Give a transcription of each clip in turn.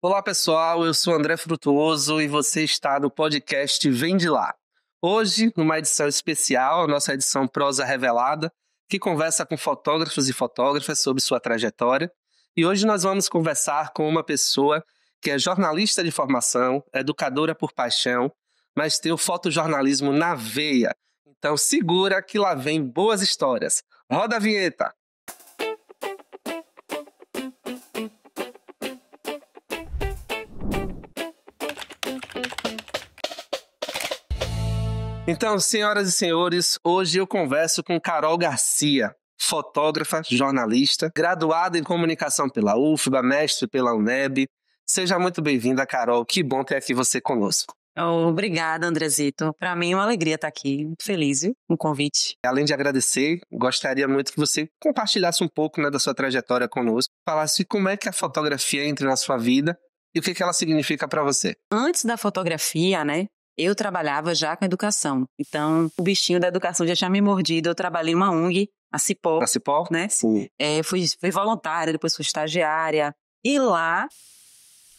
Olá pessoal, eu sou André Frutuoso e você está no podcast Vem de Lá. Hoje, numa edição especial, a nossa edição Prosa Revelada, que conversa com fotógrafos e fotógrafas sobre sua trajetória. E hoje nós vamos conversar com uma pessoa que é jornalista de formação, educadora por paixão, mas tem o fotojornalismo na veia. Então segura que lá vem boas histórias. Roda a vinheta! Então, senhoras e senhores, hoje eu converso com Carol Garcia, fotógrafa, jornalista, graduada em comunicação pela UFBA, mestre pela UNEB. Seja muito bem-vinda, Carol. Que bom ter aqui você conosco. Obrigada, Andrezito. Para mim é uma alegria estar aqui. Muito feliz, viu? Com o convite. Além de agradecer, gostaria muito que você compartilhasse um pouco, da sua trajetória conosco, falasse como é que a fotografia entra na sua vida e o que ela significa para você. Antes da fotografia, eu trabalhava já com educação. Então, o bichinho da educação já tinha me mordido. Eu trabalhei em uma ONG, a Cipó. A Cipó? Sim. Fui voluntária, depois fui estagiária. E lá,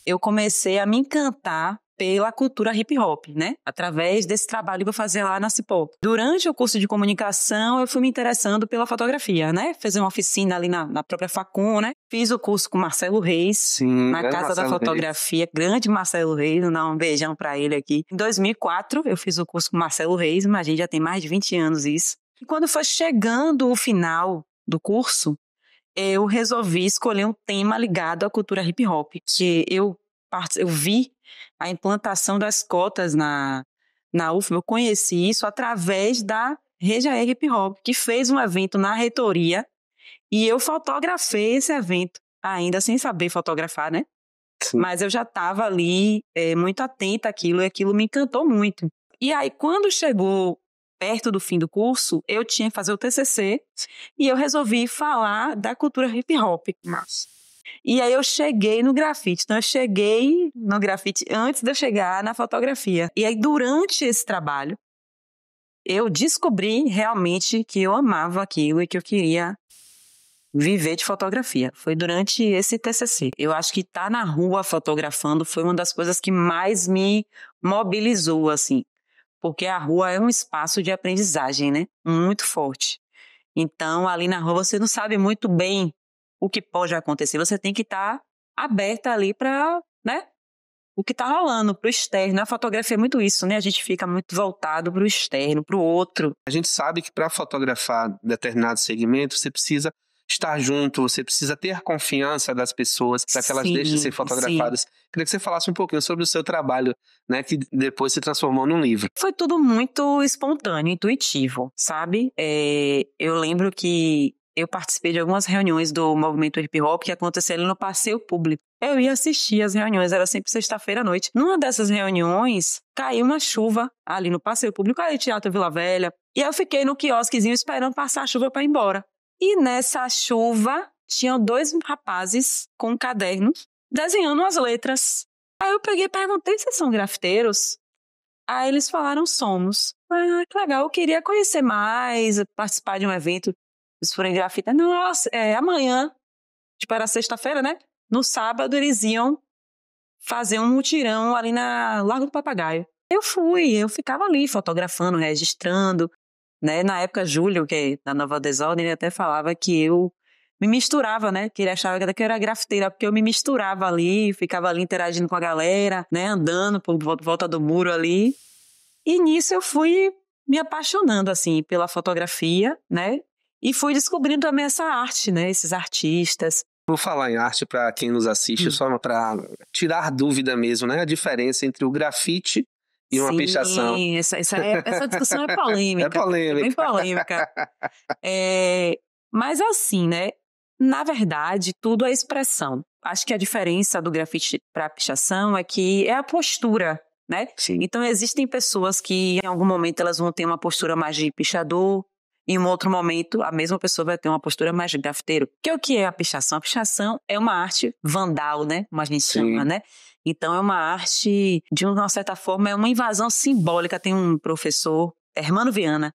eu comecei a me encantar pela cultura hip hop, através desse trabalho que eu fazia lá na Cipó. Durante o curso de comunicação, eu fui me interessando pela fotografia, Fiz uma oficina ali na própria Facom, Fiz o curso com Marcelo Reis, sim, na Casa Marcelo da Fotografia, grande Marcelo Reis, vou dar um beijão pra ele aqui. Em 2004, eu fiz o curso com Marcelo Reis, mas a gente já tem mais de 20 anos isso. E quando foi chegando o final do curso, eu resolvi escolher um tema ligado à cultura hip hop, que eu vi a implantação das cotas na UFBA, eu conheci isso através da Rejaer Hip Hop, que fez um evento na reitoria e eu fotografei esse evento, ainda sem saber fotografar, Sim. Mas eu já estava ali muito atenta àquilo e aquilo me encantou muito. E aí, quando chegou perto do fim do curso, eu tinha que fazer o TCC e eu resolvi falar da cultura hip hop. Massa. E aí eu cheguei no grafite. Então eu cheguei no grafite antes de eu chegar na fotografia. E aí durante esse trabalho, eu descobri realmente que eu amava aquilo e que eu queria viver de fotografia. Foi durante esse TCC. Eu acho que estar na rua fotografando foi uma das coisas que mais me mobilizou, assim. Porque a rua é um espaço de aprendizagem, muito forte. Então, ali na rua você não sabe muito bem o que pode acontecer. Você tem que estar aberta ali para, o que está rolando, para o externo. A fotografia é muito isso, A gente fica muito voltado para o externo, para o outro. A gente sabe que para fotografar determinado segmento, você precisa estar junto, você precisa ter confiança das pessoas para que elas deixem de ser fotografadas. Sim. Queria que você falasse um pouquinho sobre o seu trabalho, que depois se transformou num livro. Foi tudo muito espontâneo, intuitivo, sabe? Eu lembro que eu participei de algumas reuniões do movimento hip hop que aconteceram no passeio público. Eu ia assistir as reuniões, era sempre sexta-feira à noite. Numa dessas reuniões, caiu uma chuva ali no passeio público, ali Teatro Vila Velha. E eu fiquei no quiosquezinho esperando passar a chuva para ir embora. E nessa chuva, tinham 2 rapazes com cadernos desenhando as letras. Aí eu peguei e perguntei se são grafiteiros. Aí eles falaram somos. Que legal, eu queria conhecer mais, participar de um evento. Eles foram grafite. Nossa, amanhã, era sexta-feira, No sábado eles iam fazer um mutirão ali na Largo do Papagaio. Eu ficava ali fotografando, registrando, Na época, Júlio, que é da Nova Desordem, ele até falava que eu me misturava, que ele achava que eu era grafiteira, porque eu me misturava ali, ficava ali interagindo com a galera, andando por volta do muro ali. E nisso eu fui me apaixonando, assim, pela fotografia, E fui descobrindo também essa arte, esses artistas. Vou falar em arte para quem nos assiste, só para tirar dúvida mesmo, A diferença entre o grafite e uma pichação. Sim, essa discussão é polêmica. É polêmica. É bem polêmica. Mas assim, Na verdade, tudo é expressão. Acho que a diferença do grafite para a pichação é que é a postura, Sim. Então existem pessoas que em algum momento elas vão ter uma postura mais de pichador, em um outro momento a mesma pessoa vai ter uma postura mais de grafiteiro. O que é a pichação? A pichação é uma arte vandal, como a gente chama, Então é uma arte, de uma certa forma, é uma invasão simbólica. Tem um professor, Hermano Viana,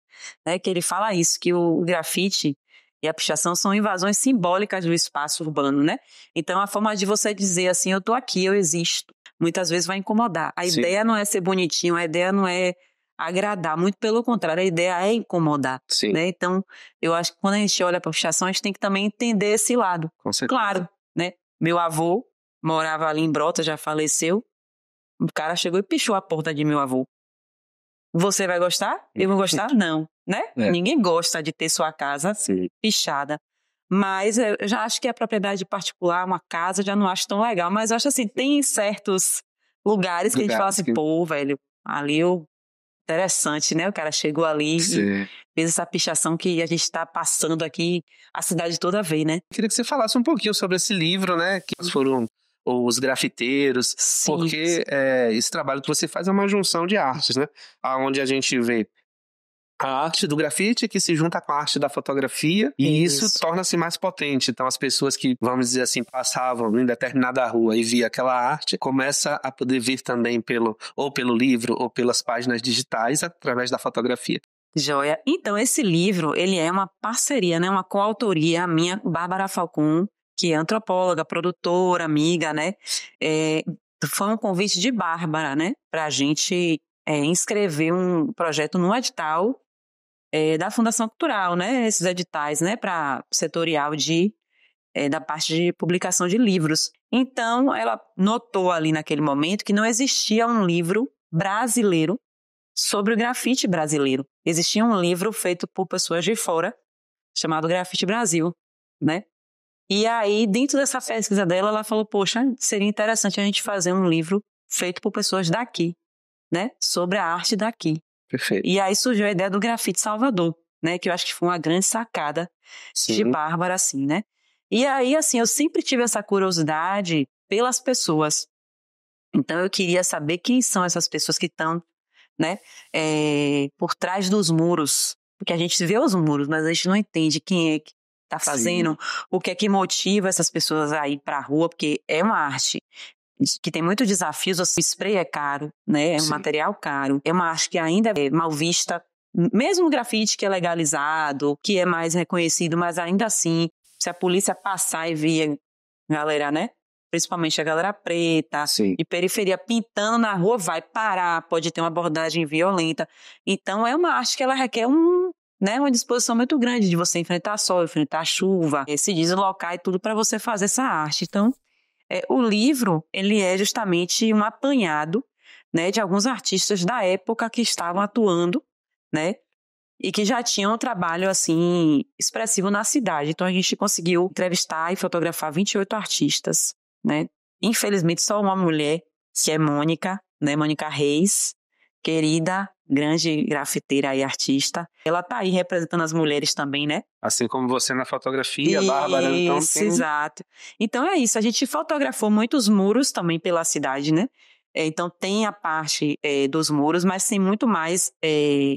que ele fala isso, que o grafite e a pichação são invasões simbólicas do espaço urbano, né? Então, a forma de você dizer assim, eu tô aqui, eu existo, muitas vezes vai incomodar. A ideia não é ser bonitinho, a ideia não é agradar, muito pelo contrário, a ideia é incomodar, né? Então, eu acho que quando a gente olha para a pichação, a gente tem que também entender esse lado. Com certeza. Claro, né? Meu avô morava ali em Brotas, já faleceu, o cara chegou e pichou a porta de meu avô. Você vai gostar? Eu vou gostar? Não, né? Ninguém gosta de ter sua casa pichada. Mas eu já acho que a propriedade particular, uma casa, já não acho tão legal. Mas eu acho assim, tem certos lugares que a gente fala assim, pô, velho, ali interessante, né? O cara chegou ali e fez essa pichação que a gente tá passando aqui, a cidade toda vê, né? Eu queria que você falasse um pouquinho sobre esse livro, né? Que foram os grafiteiros, porque esse trabalho que você faz é uma junção de artes, né? Onde a gente vê a arte do grafite que se junta com a arte da fotografia e isso torna-se mais potente. Então as pessoas que, vamos dizer assim, passavam em determinada rua e via aquela arte, começa a poder ver também pelo livro ou pelas páginas digitais através da fotografia. Joia. Então esse livro, ele é uma parceria, né? Uma coautoria minha, Bárbara Falcon, que é antropóloga, produtora, amiga, né? Foi um convite de Bárbara, né? Pra gente inscrever um projeto no edital da Fundação Cultural, né? Esses editais, né? Para setorial da parte de publicação de livros. Então, ela notou ali naquele momento que não existia um livro brasileiro sobre o grafite brasileiro. Existia um livro feito por pessoas de fora, chamado Grafite Brasil, né? E aí, dentro dessa pesquisa dela, ela falou, poxa, seria interessante a gente fazer um livro feito por pessoas daqui, né? Sobre a arte daqui. Perfeito. E aí surgiu a ideia do Grafite Salvador, né? Que eu acho que foi uma grande sacada de Bárbara, assim, né? E aí, assim, eu sempre tive essa curiosidade pelas pessoas. Então, eu queria saber quem são essas pessoas que estão, né? Por trás dos muros. Porque a gente vê os muros, mas a gente não entende quem é que está fazendo, o que é que motiva essas pessoas a ir para a rua, porque é uma arte que tem muitos desafios. O spray é caro, né? É um material caro. É uma arte que ainda é mal vista. Mesmo o grafite que é legalizado, que é mais reconhecido, mas ainda assim, se a polícia passar e ver galera, né? Principalmente a galera preta, de periferia, pintando na rua, vai parar, pode ter uma abordagem violenta. Então, é uma arte que ela requer uma disposição muito grande de você enfrentar sol, enfrentar chuva, se deslocar e tudo para você fazer essa arte. Então, o livro, ele é justamente um apanhado, né, de alguns artistas da época que estavam atuando, né, e que já tinham um trabalho, assim, expressivo na cidade. Então, a gente conseguiu entrevistar e fotografar 28 artistas, né. Infelizmente, só uma mulher, que é Mônica, né, Mônica Reis, querida, grande grafiteira e artista. Ela tá aí representando as mulheres também, né? Assim como você na fotografia, Bárbara. Então Exato. Então é isso, a gente fotografou muitos muros também pela cidade, né? Então tem a parte dos muros, mas tem muito mais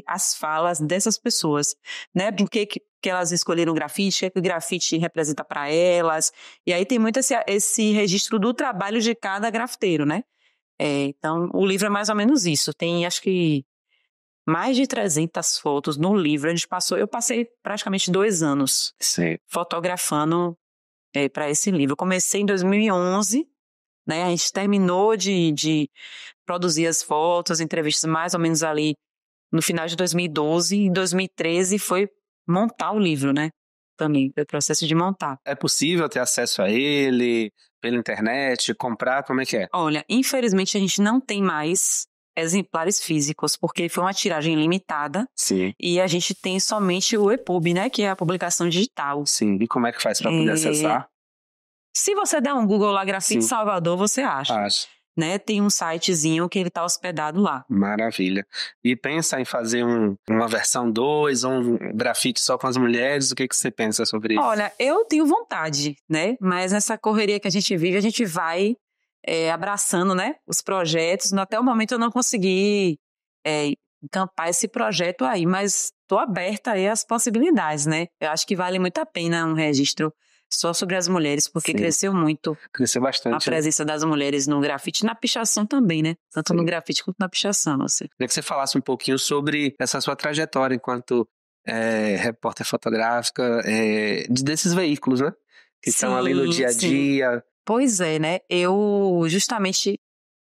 as falas dessas pessoas, né? Por que elas escolheram o grafite, o que o grafite representa para elas. E aí tem muito esse registro do trabalho de cada grafiteiro, né? Então, o livro é mais ou menos isso. Tem, acho que, mais de 300 fotos no livro. Eu passei praticamente 2 anos fotografando para esse livro. Eu comecei em 2011, né? A gente terminou de produzir as fotos, entrevistas mais ou menos ali no final de 2012. Em 2013 foi montar o livro, né? Também, foi o processo de montar. É possível ter acesso a ele pela internet, comprar, como é que é? Olha, infelizmente a gente não tem mais exemplares físicos, porque foi uma tiragem limitada. E a gente tem somente o EPUB, né, que é a publicação digital. E como é que faz para poder acessar? Se você der um Google lá, Grafite Salvador, você acha. Né? Tem um sitezinho que ele está hospedado lá. Maravilha. E pensa em fazer uma versão 2 ou um grafite só com as mulheres? O que você pensa sobre isso? Olha, eu tenho vontade, né? Mas nessa correria que a gente vive, a gente vai abraçando, né, os projetos. Até o momento eu não consegui encampar esse projeto aí, mas estou aberta aí às possibilidades, né? Eu acho que vale muito a pena um registro só sobre as mulheres, porque cresceu muito. Cresceu bastante. A presença das mulheres no grafite, na pichação também, né? Tanto no grafite quanto na pichação. Queria que você falasse um pouquinho sobre essa sua trajetória enquanto repórter fotográfica desses veículos, né? Que estão ali no dia a dia. Pois é, né? Eu justamente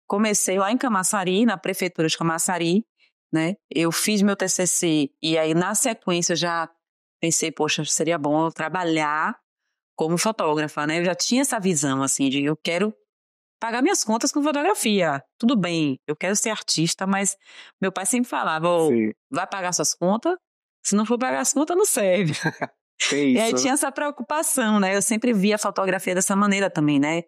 comecei lá em Camaçari, na prefeitura de Camaçari, né? Eu fiz meu TCC e aí na sequência eu já pensei, poxa, seria bom eu trabalhar como fotógrafa, né? Eu já tinha essa visão, assim, de eu quero pagar minhas contas com fotografia. Tudo bem, eu quero ser artista, mas meu pai sempre falava, vai pagar suas contas? Se não for pagar as contas, não serve. E aí tinha essa preocupação, né? Eu sempre via a fotografia dessa maneira também, né?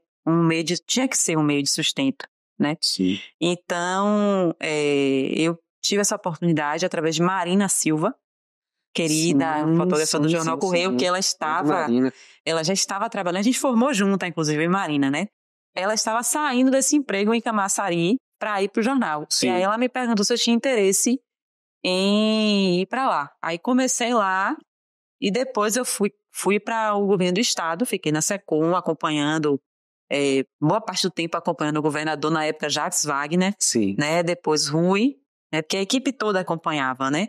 Tinha que ser um meio de sustento, né? Sim. Então, eu tive essa oportunidade através de Marina Silva, querida fotógrafa do Jornal Correio, que ela já estava trabalhando, a gente formou junto, inclusive, Marina, né? Ela estava saindo desse emprego em Camaçari para ir para o jornal. Sim. E aí ela me perguntou se eu tinha interesse em ir para lá. Aí comecei lá e depois eu fui para o governo do estado, fiquei na SECOM acompanhando, boa parte do tempo acompanhando o governador, na época Jacques Wagner, Sim. né? Depois Rui, né? Porque a equipe toda acompanhava, né?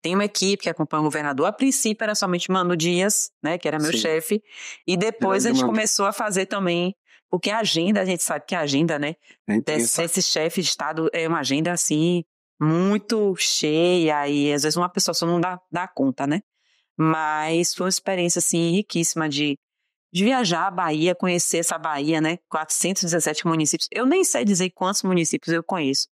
Tem uma equipe que acompanha o governador. A princípio era somente Mano Dias, né, que era meu chefe, e depois a gente começou a fazer também, porque a agenda, a gente sabe que a agenda, né, desse chefe de estado é uma agenda assim, muito cheia, e às vezes uma pessoa só não dá conta, né? Mas foi uma experiência assim riquíssima de viajar a Bahia, conhecer essa Bahia, né? 417 municípios. Eu nem sei dizer quantos municípios eu conheço.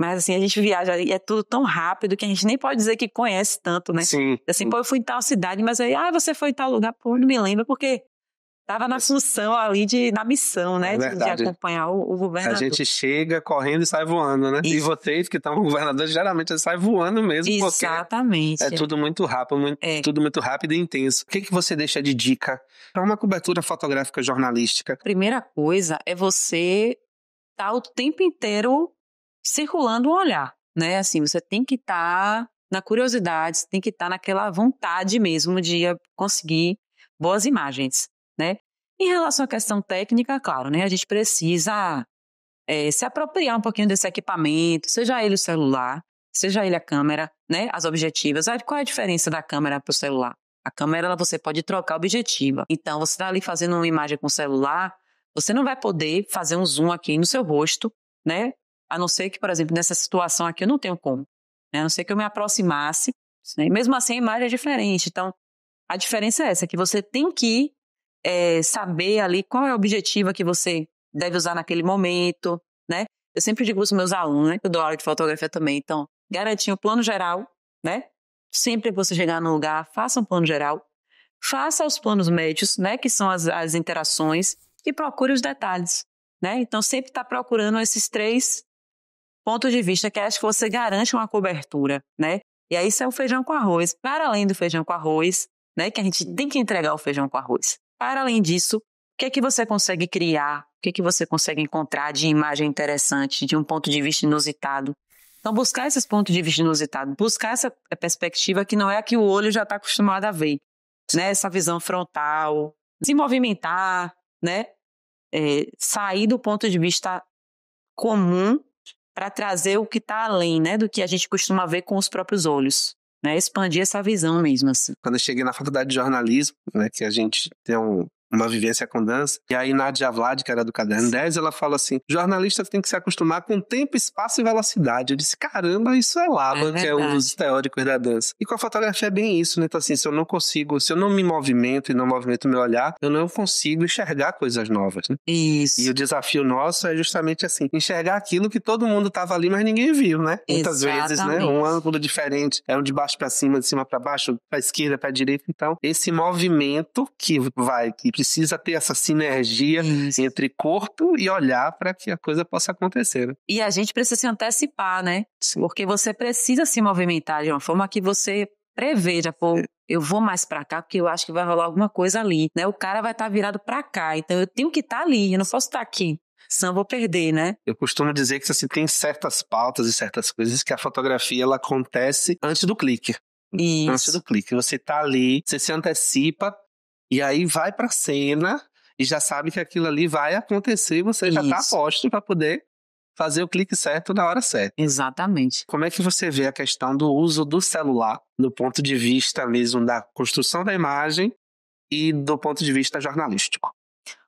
Mas assim, a gente viaja e é tudo tão rápido que a gente nem pode dizer que conhece tanto, né? Sim. Assim, pô, eu fui em tal cidade, mas aí, você foi em tal lugar, pô, não me lembro, porque tava na função ali, na missão, né? De acompanhar o governador. A gente chega correndo e sai voando, né? Isso. E vocês que estão com o governador, geralmente saem voando mesmo. Exatamente. Porque é tudo muito rápido, tudo muito rápido e intenso. O que você deixa de dica para uma cobertura fotográfica jornalística? Primeira coisa é você estar o tempo inteiro circulando o olhar, né? Assim, você tem que estar na curiosidade, você tem que estar naquela vontade mesmo de conseguir boas imagens, né? Em relação à questão técnica, claro, né? A gente precisa se apropriar um pouquinho desse equipamento, seja ele o celular, seja ele a câmera, né? As objetivas. Qual é a diferença da câmera para o celular? A câmera, você pode trocar a objetiva. Então, você está ali fazendo uma imagem com o celular, você não vai poder fazer um zoom aqui no seu rosto, né? A não ser que, por exemplo, nessa situação aqui eu não tenho como. Né? A não ser que eu me aproximasse, né? Mesmo assim a imagem é diferente. Então, a diferença é essa, que você tem que saber ali qual é o objetivo que você deve usar naquele momento, né? Eu sempre digo para os meus alunos, né? Que eu dou aula de fotografia também. Então, garantir um plano geral, né? Sempre que você chegar no lugar, faça um plano geral. Faça os planos médios, né? Que são as interações. E procure os detalhes, né? Então, sempre está procurando esses 3 pontos de vista que acho que você garante uma cobertura, né? E aí isso é o feijão com arroz. Para além do feijão com arroz, né? Que a gente tem que entregar o feijão com arroz. Para além disso, o que é que você consegue criar? O que é que você consegue encontrar de imagem interessante, de um ponto de vista inusitado? Então, buscar esses pontos de vista inusitados, buscar essa perspectiva que não é a que o olho já está acostumado a ver, né? Essa visão frontal, se movimentar, né? Sair do ponto de vista comum para trazer o que está além, né, do que a gente costuma ver com os próprios olhos, né, expandir essa visão mesmo, assim. Quando eu cheguei na faculdade de jornalismo, né, que a gente tem uma vivência com dança, e aí Nadia Vlad, que era do Caderno 10, ela fala assim, jornalista tem que se acostumar com tempo, espaço e velocidade. Eu disse, caramba, isso é Laba, que é um dos teóricos da dança. E com a fotografia é bem isso, né? Então assim, se eu não me movimento e não movimento o meu olhar, eu não consigo enxergar coisas novas, né? Isso. E o desafio nosso é justamente assim, enxergar aquilo que todo mundo estava ali, mas ninguém viu, né? Muitas vezes, né? Um ângulo diferente, é um de baixo para cima, de cima para baixo, para esquerda, para direita. Então, esse movimento que precisa ter essa sinergia entre corpo e olhar para que a coisa possa acontecer. Né? E a gente precisa se antecipar, né? Sim. Porque você precisa se movimentar de uma forma que você preveja, eu vou mais para cá porque eu acho que vai rolar alguma coisa ali, né? O cara vai estar virado para cá, então eu tenho que estar ali, eu não posso estar aqui. Senão eu vou perder, né? Eu costumo dizer que assim, tem certas pautas e certas coisas que a fotografia ela acontece antes do clique. Isso. Antes do clique. Você tá ali, você se antecipa e aí vai pra cena e já sabe que aquilo ali vai acontecer e você já tá a posto pra poder fazer o clique certo na hora certa. Exatamente. Como é que você vê a questão do uso do celular do ponto de vista mesmo da construção da imagem e do ponto de vista jornalístico?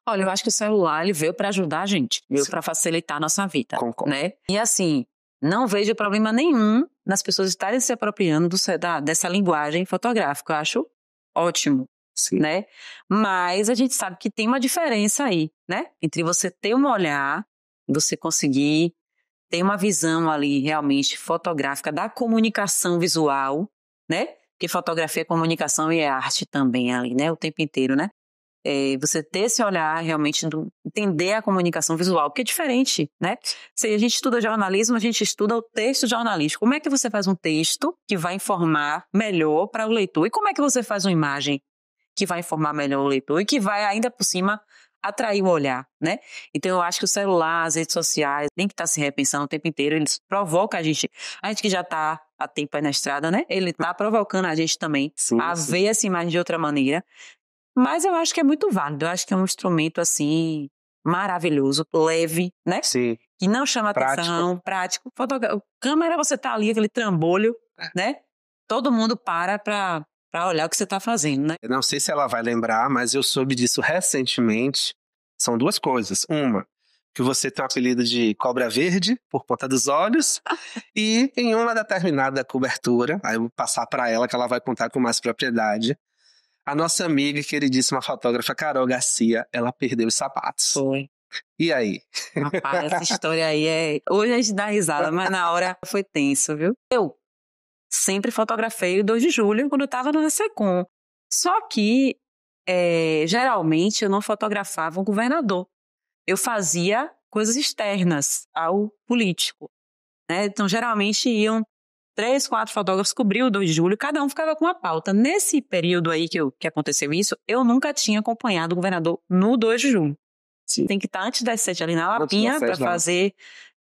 Olha, eu acho que o celular ele veio para ajudar a gente, veio Sim. para facilitar a nossa vida, Concordo. né? E assim, não vejo problema nenhum nas pessoas estarem se apropriando dessa linguagem fotográfica. Eu acho ótimo, Sim. né? Mas a gente sabe que tem uma diferença aí, né? Entre você ter um olhar, você conseguir ter uma visão ali realmente fotográfica da comunicação visual, né? Porque fotografia é comunicação e é arte também ali, né? O tempo inteiro, né? Você ter esse olhar realmente, entender a comunicação visual, porque é diferente, né? Se a gente estuda jornalismo, a gente estuda o texto jornalístico. Como é que você faz um texto que vai informar melhor para o leitor? E como é que você faz uma imagem que vai informar melhor o leitor e que vai, ainda por cima, atrair o olhar, né? Então, eu acho que o celular, as redes sociais, tem que estar se repensando o tempo inteiro. Eles provocam a gente que já está há tempo aí na estrada, né? Ele está provocando a gente também a ver essa imagem de outra maneira. Mas eu acho que é muito válido. Eu acho que é um instrumento, assim, maravilhoso, leve, né? Sim. Que não chama atenção, prático. Câmera, você tá ali, aquele trambolho, né? Todo mundo para olhar o que você tá fazendo, né? Eu não sei se ela vai lembrar, mas eu soube disso recentemente. São duas coisas. Uma, que você tem o apelido de cobra verde, por conta dos olhos. E em uma determinada cobertura, aí eu vou passar para ela, que ela vai contar com mais propriedade. A nossa amiga e queridíssima fotógrafa Carol Garcia, ela perdeu os sapatos. Foi. E aí? Rapaz, essa história aí é... Hoje a gente dá risada, mas na hora foi tenso, viu? Eu sempre fotografei o 2 de julho quando eu tava no SECOM. Só que, geralmente, eu não fotografava o governador. Eu fazia coisas externas ao político, né? Então, geralmente, iam 3, 4 fotógrafos cobriam o 2 de julho, cada um ficava com uma pauta. Nesse período aí que aconteceu isso, eu nunca tinha acompanhado o governador no 2 de julho. Sim. Tem que estar antes das 7 ali na Lapinha para fazer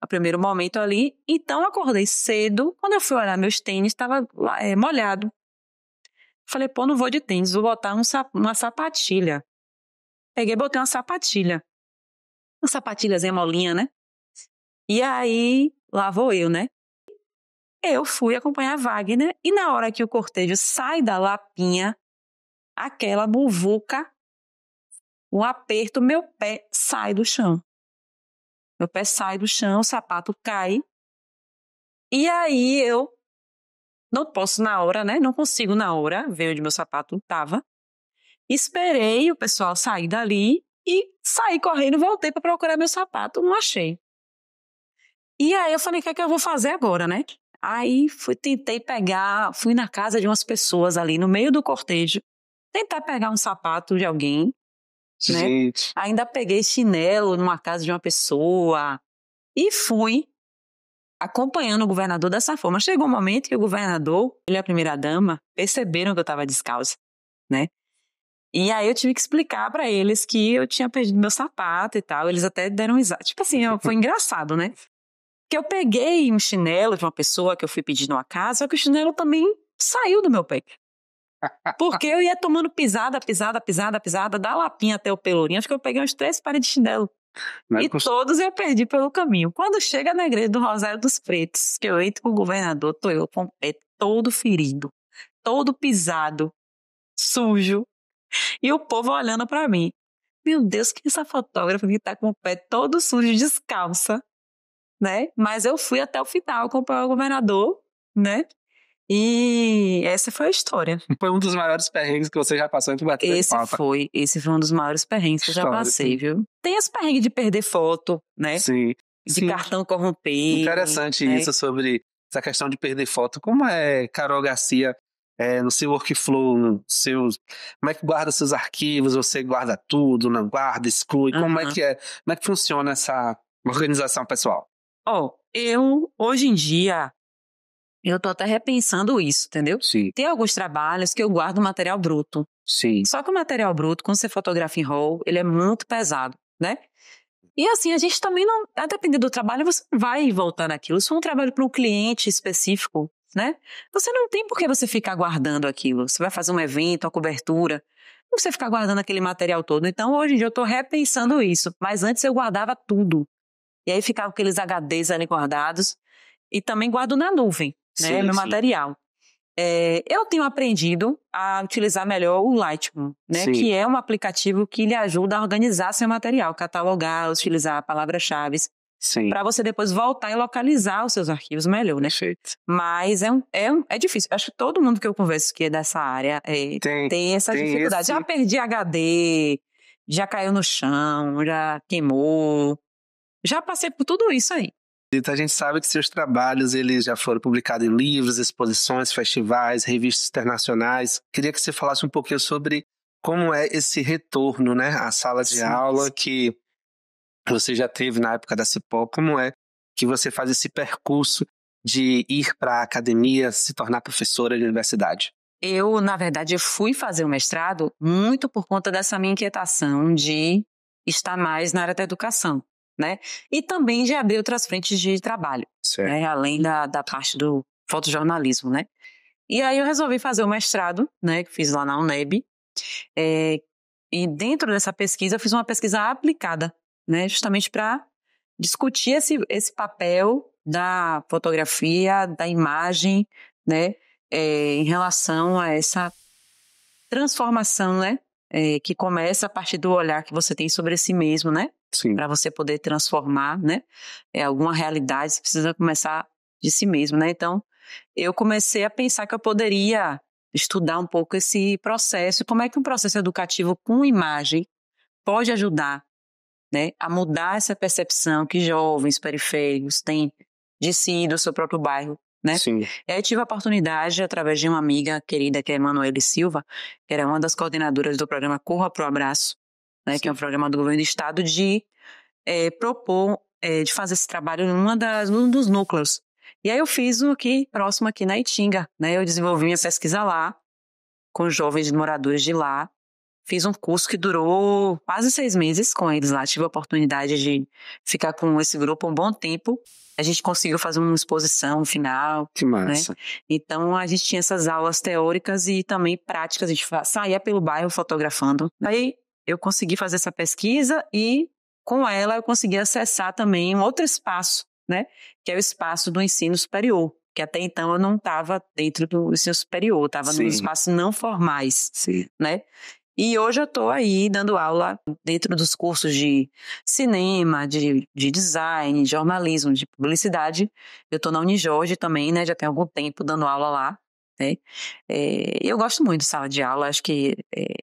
o primeiro momento ali. Então, acordei cedo. Quando eu fui olhar meus tênis, estava molhado. Falei, pô, não vou de tênis, vou botar uma sapatilha. Peguei e botei uma sapatilha. Uma sapatilhazinha molinha, né? E aí, lá vou eu, né? Eu fui acompanhar a Wagner e na hora que o cortejo sai da Lapinha, aquela muvuca, um aperto, meu pé sai do chão. Meu pé sai do chão, o sapato cai. E aí eu não posso na hora, né? Não consigo na hora ver onde meu sapato estava. Esperei o pessoal sair dali e saí correndo, voltei para procurar meu sapato, não achei. E aí eu falei, o que é que eu vou fazer agora, né? Aí tentei pegar, fui na casa de umas pessoas ali no meio do cortejo, tentar pegar um sapato de alguém, né? Gente. Ainda peguei chinelo numa casa de uma pessoa e fui acompanhando o governador dessa forma. Chegou um momento que o governador, ele e a primeira-dama, perceberam que eu estava descalça, né? E aí eu tive que explicar pra eles que eu tinha perdido meu sapato e tal. Eles até deram risada. Tipo assim, foi engraçado, né? Que eu peguei um chinelo de uma pessoa que eu fui pedir numa casa, só que o chinelo também saiu do meu pé. Porque eu ia tomando pisada da Lapinha até o Pelourinho. Acho que eu peguei uns 3 pares de chinelo. Todos eu perdi pelo caminho. Quando chega na igreja do Rosário dos Pretos, que eu entro com o governador, tô eu com o pé todo ferido, todo pisado, sujo. E o povo olhando pra mim. Meu Deus, que essa fotógrafa que tá com o pé todo sujo, descalça, né? Mas eu fui até o final acompanhar o governador, né? E essa foi a história. Foi um dos maiores perrengues que você já passou entre bater Esse foi um dos maiores perrengues que eu já passei, viu? Tem as perrengues de perder foto, né? Sim. De cartão corrompido. Interessante, né? Isso sobre essa questão de perder foto. Como é, Carol Garcia, no seu workflow, como é que guarda seus arquivos? Você guarda tudo, não guarda, exclui? Como é que funciona essa organização pessoal? Eu, hoje em dia, eu tô até repensando isso, entendeu? Sim. Tem alguns trabalhos que eu guardo material bruto. Sim. Só que o material bruto, quando você fotografa em RAW, ele é muito pesado, né? E assim, a gente também não... A depender do trabalho, você vai voltar naquilo. Se for um trabalho para um cliente específico, né? Você não tem por que você ficar guardando aquilo. Você vai fazer um evento, uma cobertura. Não precisa ficar guardando aquele material todo. Então, hoje em dia, eu tô repensando isso. Mas antes eu guardava tudo. E aí ficava aqueles HDs ali guardados. E também guardo na nuvem, né? Sim, Meu sim. material. Eu tenho aprendido a utilizar melhor o Lightroom, né? Sim. Que é um aplicativo que lhe ajuda a organizar seu material, catalogar, utilizar palavras-chave, Sim. para você depois voltar e localizar os seus arquivos melhor, né? Perfeito. Mas é difícil. Acho que todo mundo que eu converso que é dessa área tem essa dificuldade. Já perdi HD, já caiu no chão, já queimou. Já passei por tudo isso aí. A gente sabe que seus trabalhos eles já foram publicados em livros, exposições, festivais, revistas internacionais. Queria que você falasse um pouquinho sobre como é esse retorno, né, à sala de aula que você já teve na época da Cipó. Como é que você faz esse percurso de ir para a academia, se tornar professora de universidade? Eu, na verdade, fui fazer o mestrado muito por conta dessa minha inquietação de estar mais na área da educação, né? E também de abrir outras frentes de trabalho, né? Além da parte do fotojornalismo, né? E aí eu resolvi fazer o mestrado, né? Que fiz lá na UNEB. E dentro dessa pesquisa, eu fiz uma pesquisa aplicada, né? Justamente para discutir esse papel da fotografia, da imagem, né? Em relação a essa transformação, né? Que começa a partir do olhar que você tem sobre si mesmo, né? Para você poder transformar, né? Alguma realidade, você precisa começar de si mesmo, né? Então, eu comecei a pensar que eu poderia estudar um pouco esse processo, como é que um processo educativo com imagem pode ajudar, né, a mudar essa percepção que jovens periféricos têm de si e do seu próprio bairro, né? Sim. E aí tive a oportunidade, através de uma amiga querida, que é a Emanuele Silva, que era uma das coordenadoras do programa Corra Pro Abraço, né, que é um programa do governo do estado, de propor, de fazer esse trabalho num dos núcleos. E aí eu fiz próximo aqui na Itinga, né? Eu desenvolvi minha pesquisa lá, com jovens moradores de lá. Fiz um curso que durou quase 6 meses com eles lá. Tive a oportunidade de ficar com esse grupo um bom tempo. A gente conseguiu fazer uma exposição final. Que massa. Né? Então, a gente tinha essas aulas teóricas e também práticas. A gente saía pelo bairro fotografando. Aí, eu consegui fazer essa pesquisa e, com ela, eu consegui acessar também um outro espaço, né? Que é o espaço do ensino superior. Que até então eu não estava dentro do ensino superior, estava nos espaços não formais, né? E hoje eu estou aí dando aula dentro dos cursos de cinema, de design, de jornalismo, de publicidade. Eu estou na Unijorge também, né? Já tem algum tempo dando aula lá, né? Eu gosto muito de sala de aula, acho que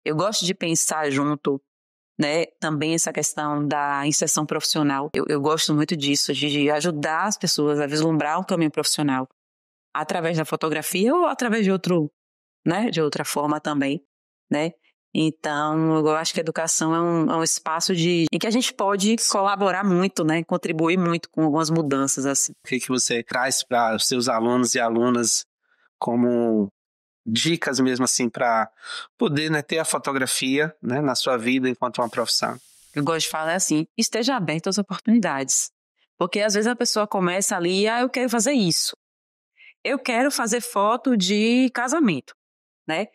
eu gosto de pensar junto, né? Também essa questão da inserção profissional. Eu gosto muito disso, de ajudar as pessoas a vislumbrar um caminho profissional através da fotografia ou através de né? De outra forma também, né? Então, eu acho que a educação é um espaço em que a gente pode colaborar muito, né? Contribuir muito com algumas mudanças, assim. O que você traz para os seus alunos e alunas como dicas mesmo, assim, para poder, né, ter a fotografia, né, na sua vida enquanto uma profissão? Eu gosto de falar assim, esteja aberto às oportunidades. Porque às vezes a pessoa começa ali, eu quero fazer isso. Eu quero fazer foto de casamento, né?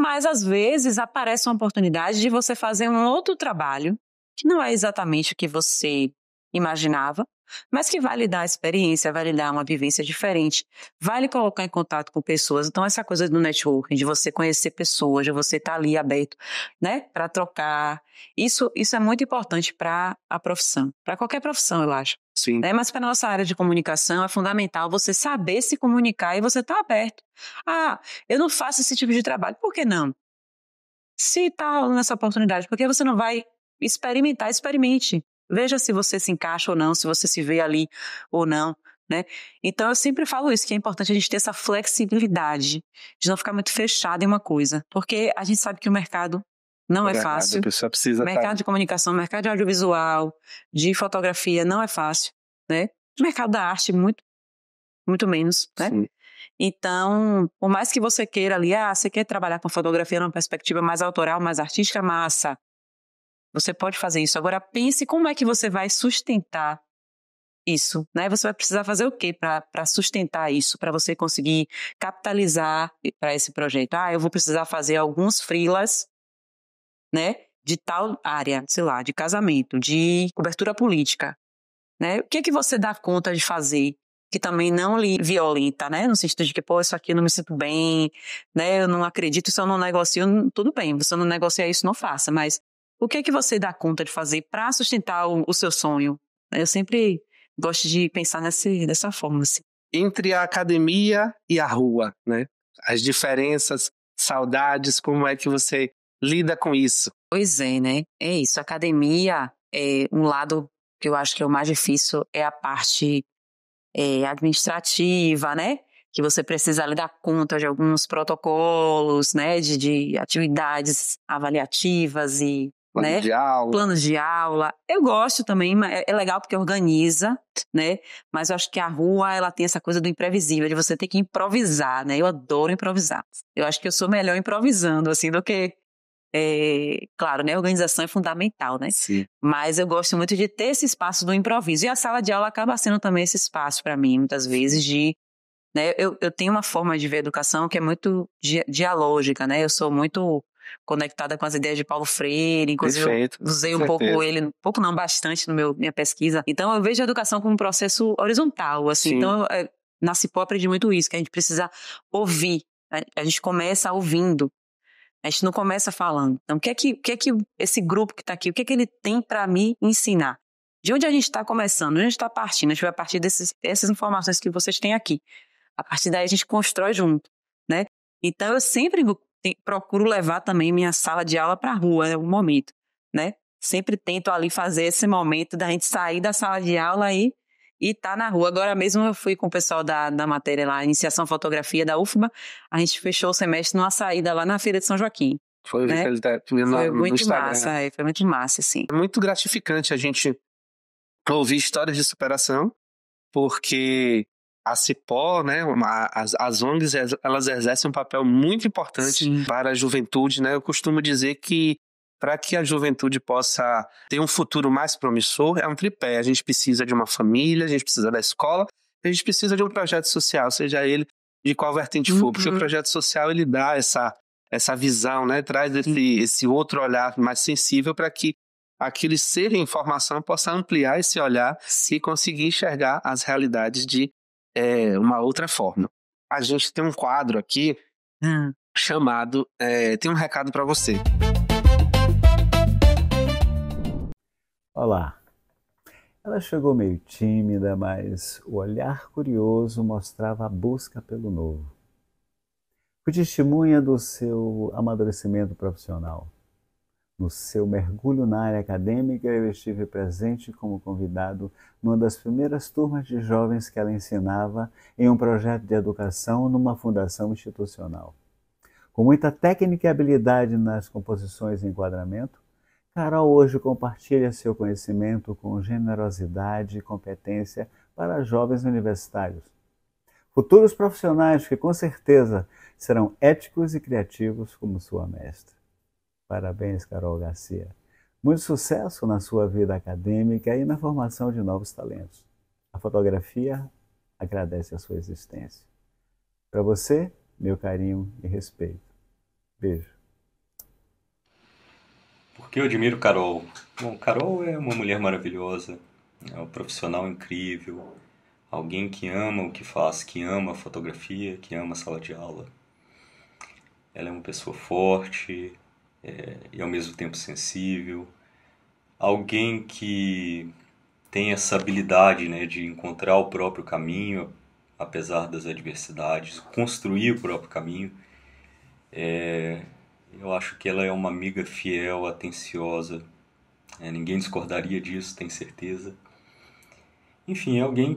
Mas, às vezes, aparece uma oportunidade de você fazer um outro trabalho, que não é exatamente o que você imaginava, mas que vai lhe dar experiência, vai lhe dar uma vivência diferente, vai lhe colocar em contato com pessoas. Então, essa coisa do networking, de você conhecer pessoas, de você estar ali aberto, né, para trocar, isso é muito importante para a profissão, para qualquer profissão, eu acho. Sim. Né? Mas para a nossa área de comunicação é fundamental você saber se comunicar e você estar aberto. Eu não faço esse tipo de trabalho. Por que não? Se está rolando essa oportunidade, por que você não vai experimentar? Experimente. Veja se você se encaixa ou não, se você se vê ali ou não, né? Então, eu sempre falo isso, que é importante a gente ter essa flexibilidade de não ficar muito fechado em uma coisa. Porque a gente sabe que o mercado não é fácil. A pessoa precisa mercado de comunicação, mercado de audiovisual, de fotografia não é fácil, né? O mercado da arte, muito, muito menos, né? Sim. Então, por mais que você queira ali, você quer trabalhar com fotografia numa perspectiva mais autoral, mais artística, massa. Você pode fazer isso. Agora, pense como é que você vai sustentar isso, né? Você vai precisar fazer o quê para sustentar isso, para você conseguir capitalizar para esse projeto? Eu vou precisar fazer alguns freelas, né? De tal área, sei lá, de casamento, de cobertura política. né? O que é que você dá conta de fazer que também não lhe violenta, né? No sentido de que, pô, isso aqui eu não me sinto bem, né? Eu não acredito, se eu não negocio, tudo bem, você não negocia isso, não faça, mas o que é que você dá conta de fazer para sustentar o seu sonho? Eu sempre gosto de pensar dessa forma, assim. Entre a academia e a rua, né? As diferenças, saudades, como é que você lida com isso? Pois é, né? É isso. A academia, um lado que eu acho que é o mais difícil é a parte administrativa, né? Que você precisa ali dar conta de alguns protocolos, né? De atividades avaliativas e, Plano né? de aula. Planos de aula. Eu gosto também, é legal porque organiza, né? Mas eu acho que a rua, ela tem essa coisa do imprevisível, de você ter que improvisar, né? Eu adoro improvisar. Eu acho que eu sou melhor improvisando, assim, do que... claro, né? A organização é fundamental, né? Sim. Mas eu gosto muito de ter esse espaço do improviso. E a sala de aula acaba sendo também esse espaço para mim, muitas vezes, de... Né? Eu tenho uma forma de ver a educação que é muito dialógica, né? Eu sou muito conectada com as ideias de Paulo Freire, inclusive Perfeito, eu usei um pouco ele, um pouco não, bastante no minha pesquisa. Então eu vejo a educação como um processo horizontal, assim. Sim. Então na Cipó eu aprendi muito isso, que a gente precisa ouvir. A gente começa ouvindo. A gente não começa falando. Então, o que é que esse grupo que está aqui, o que é que ele tem para me ensinar? De onde a gente está começando? De onde a gente está partindo? A gente vai partir dessas informações que vocês têm aqui. A partir daí a gente constrói junto, né? Então, eu sempre procuro levar também minha sala de aula para a rua, é um momento, né? Sempre tento ali fazer esse momento da gente sair da sala de aula e tá na rua. Agora mesmo eu fui com o pessoal da matéria lá, Iniciação Fotografia da UFBA, a gente fechou o semestre numa saída lá na Feira de São Joaquim. Foi, né? Foi muito massa, foi muito massa, assim. É muito gratificante a gente ouvir histórias de superação, porque a Cipó, né, as ONGs, elas exercem um papel muito importante Sim. para a juventude, né? Eu costumo dizer que para que a juventude possa ter um futuro mais promissor, é um tripé. A gente precisa de uma família, a gente precisa da escola, a gente precisa de um projeto social, seja ele de qual vertente for, porque o projeto social ele dá essa visão, né? Traz esse outro olhar mais sensível para que aquele ser em formação possa ampliar esse olhar e conseguir enxergar as realidades de uma outra forma. A gente tem um quadro aqui chamado Tem um recado para você. Olá. Ela chegou meio tímida, mas o olhar curioso mostrava a busca pelo novo. Foi testemunha do seu amadurecimento profissional. No seu mergulho na área acadêmica, eu estive presente como convidado numa das primeiras turmas de jovens que ela ensinava em um projeto de educação numa fundação institucional. Com muita técnica e habilidade nas composições e enquadramento, Carol hoje compartilha seu conhecimento com generosidade e competência para jovens universitários. Futuros profissionais que com certeza serão éticos e criativos como sua mestra. Parabéns, Carol Garcia. Muito sucesso na sua vida acadêmica e na formação de novos talentos. A fotografia agradece a sua existência. Para você, meu carinho e respeito. Beijo. Por que eu admiro Carol? Bom, Carol é uma mulher maravilhosa, é um profissional incrível, alguém que ama o que faz, que ama a fotografia, que ama a sala de aula. Ela é uma pessoa forte e ao mesmo tempo sensível, alguém que tem essa habilidade, né, de encontrar o próprio caminho, apesar das adversidades, construir o próprio caminho. Eu acho que ela é uma amiga fiel, atenciosa. Ninguém discordaria disso, tenho certeza. Enfim, é alguém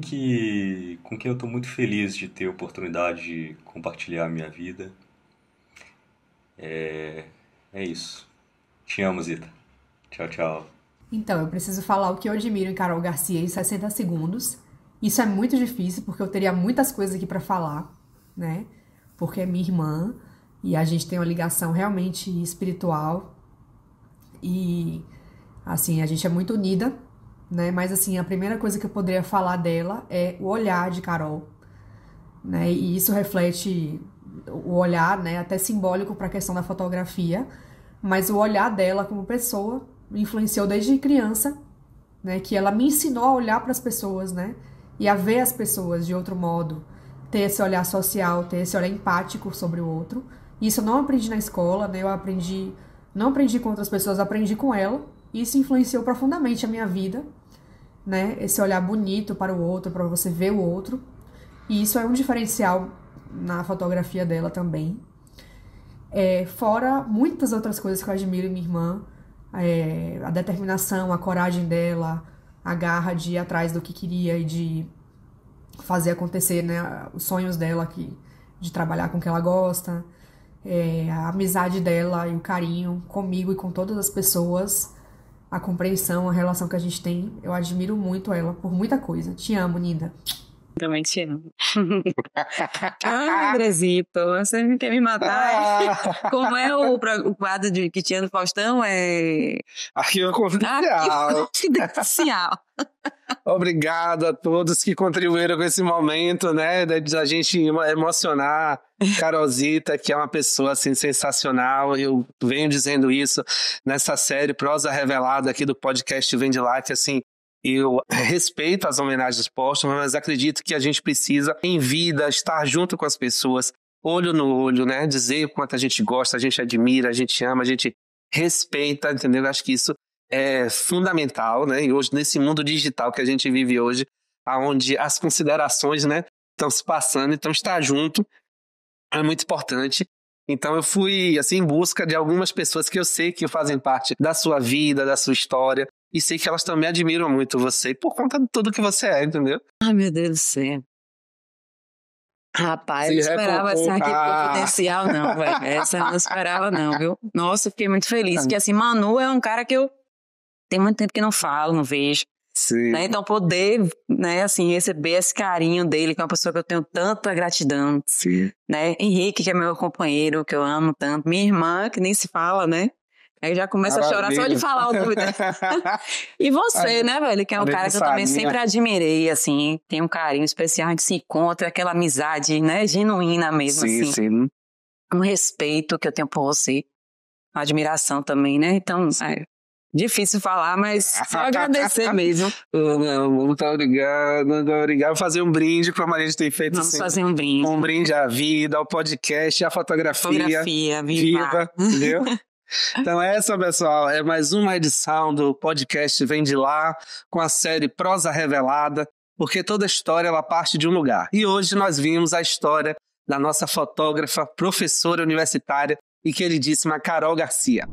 com quem eu estou muito feliz de ter a oportunidade de compartilhar a minha vida. É isso. Te amo, Zita. Tchau, tchau. Então, eu preciso falar o que eu admiro em Carol Garcia em 60 segundos. Isso é muito difícil, porque eu teria muitas coisas aqui para falar, né? Porque é minha irmã e a gente tem uma ligação realmente espiritual. E, assim, a gente é muito unida, né? Mas, assim, a primeira coisa que eu poderia falar dela é o olhar de Carol, né? E isso reflete o olhar, né? Até simbólico para a questão da fotografia, mas o olhar dela como pessoa me influenciou desde criança né? Que ela me ensinou a olhar para as pessoas, né? E a ver as pessoas de outro modo, ter esse olhar social, ter esse olhar empático sobre o outro. Isso eu não aprendi na escola, né? Não aprendi com outras pessoas, aprendi com ela. E isso influenciou profundamente a minha vida, né? Esse olhar bonito para o outro, para você ver o outro. E isso é um diferencial na fotografia dela também. Fora muitas outras coisas que eu admiro em minha irmã, a determinação, a coragem dela, a garra de ir atrás do que queria e de fazer acontecer, né, os sonhos dela, de trabalhar com o que ela gosta, a amizade dela e o carinho comigo e com todas as pessoas, a compreensão, a relação que a gente tem. Eu admiro muito ela por muita coisa. Te amo, Nida. Também te amo. Andrezito, você não quer me matar? Como é o quadro que tinha no Faustão? Arquivo Confidencial. Arquivo Confidencial. Obrigado a todos que contribuíram com esse momento, né? Da gente emocionar Carolzita, que é uma pessoa assim, sensacional. Eu venho dizendo isso nessa série Prosa Revelada aqui do podcast Vem de Lá, que assim, eu respeito as homenagens póstumas, mas acredito que a gente precisa, em vida, estar junto com as pessoas, olho no olho, né? Dizer o quanto a gente gosta, a gente admira, a gente ama, a gente respeita, entendeu? Acho que isso é fundamental, né? E hoje, nesse mundo digital que a gente vive hoje, onde as considerações, né, estão se passando, então estar junto é muito importante. Então eu fui assim, em busca de algumas pessoas que eu sei que fazem parte da sua vida, da sua história, e sei que elas também admiram muito você por conta de tudo que você é, entendeu? Ai, meu Deus do céu. Rapaz, eu não esperava essa aqui confidencial, não, velho. Essa eu não esperava, não, viu? Nossa, eu fiquei muito feliz, porque assim, Manu é um cara que eu tem muito tempo que não falo, não vejo. Sim. Né? Então poder, né, assim, receber esse carinho dele, que é uma pessoa que eu tenho tanta gratidão. Sim. Né? Henrique, que é meu companheiro, que eu amo tanto. Minha irmã, que nem se fala, né? Aí já começa a chorar só de falar o nome dela. E você, né, velho? Que é um cara que eu também sempre admirei, assim. Tem um carinho especial, a gente se encontra, aquela amizade, né? Genuína mesmo, sim, assim. Sim. Um respeito que eu tenho por você. Uma admiração também, né? Então, difícil falar, mas só agradecer mesmo. Muito obrigado, muito obrigado. Vou fazer um brinde, como a gente tem feito. Vamos fazer um brinde. Um brinde à vida, ao podcast, à fotografia. Fotografia, viva. Entendeu? Então essa, pessoal, é mais uma edição do podcast Vem de Lá, com a série Prosa Revelada, porque toda história ela parte de um lugar. E hoje nós vimos a história da nossa fotógrafa, professora universitária e queridíssima Carol Garcia.